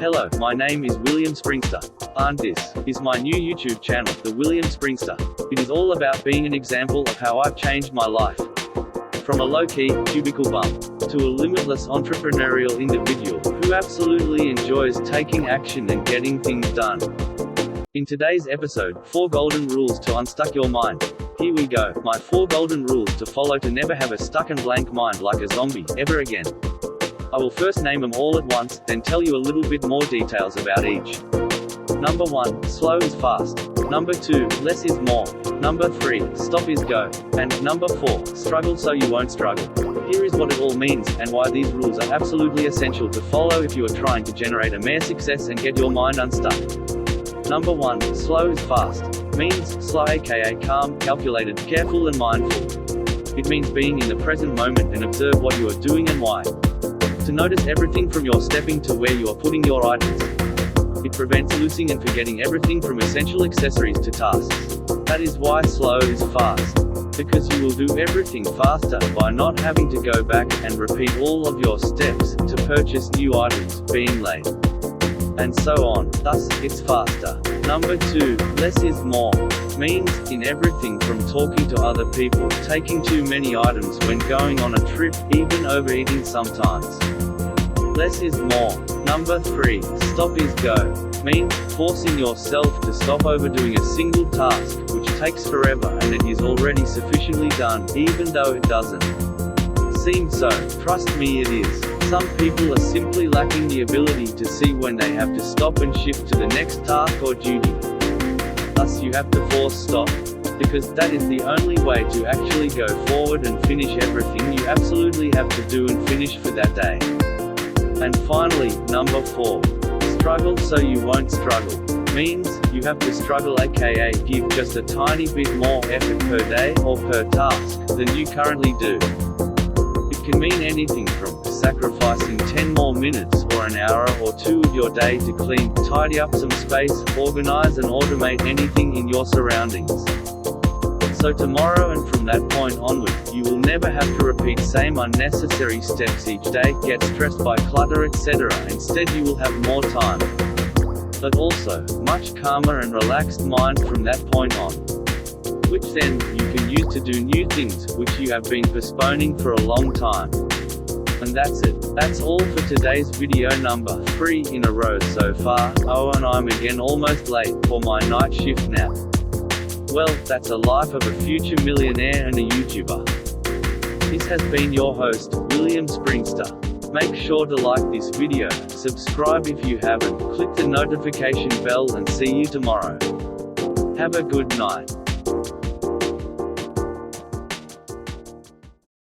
Hello, my name is William Springster, and this is my new YouTube channel, The William Springster. It is all about being an example of how I've changed my life. From a low-key, cubicle bum, to a limitless entrepreneurial individual, who absolutely enjoys taking action and getting things done. In today's episode, 4 golden rules to unstuck your mind. Here we go, my 4 golden rules to follow to never have a stuck and blank mind like a zombie, ever again. I will first name them all at once, then tell you a little bit more details about each. Number 1, slow is fast. Number 2, less is more. Number 3, stop is go. And number 4, struggle so you won't struggle. Here is what it all means, and why these rules are absolutely essential to follow if you are trying to generate a mere success and get your mind unstuck. Number 1, slow is fast. Means slow, aka calm, calculated, careful and mindful. It means being in the present moment and observe what you are doing and why. To notice everything from your stepping to where you are putting your items. It prevents losing and forgetting everything from essential accessories to tasks. That is why slow is fast. Because you will do everything faster, by not having to go back and repeat all of your steps, to purchase new items, being late, and so on. Thus, it's faster. Number 2, less is more. Means, in everything from talking to other people, taking too many items when going on a trip, even overeating sometimes. Less is more. Number 3, stop is go. Means, forcing yourself to stop overdoing a single task, which takes forever and it is already sufficiently done, even though it doesn't seem so. Trust me, it is. Some people are simply lacking the ability to see when they have to stop and shift to the next task or duty. Thus you have to force stop. Because that is the only way to actually go forward and finish everything you absolutely have to do and finish for that day. And finally, number 4, struggle so you won't struggle. Means, you have to struggle, aka give just a tiny bit more effort per day, or per task, than you currently do. It can mean anything from sacrificing 10 more minutes or an hour or 2 of your day to clean, tidy up some space, organize and automate anything in your surroundings. So tomorrow and from that point onward, you will never have to repeat same unnecessary steps each day, get stressed by clutter, etc. Instead you will have more time. But also, much calmer and relaxed mind from that point on. Which then, you can use to do new things, which you have been postponing for a long time. And that's it. That's all for today's video number 3 in a row so far. Oh, and I'm again almost late for my night shift nap. Well, that's a life of a future millionaire and a YouTuber. This has been your host, William Springster. Make sure to like this video, subscribe if you haven't, click the notification bell and see you tomorrow. Have a good night.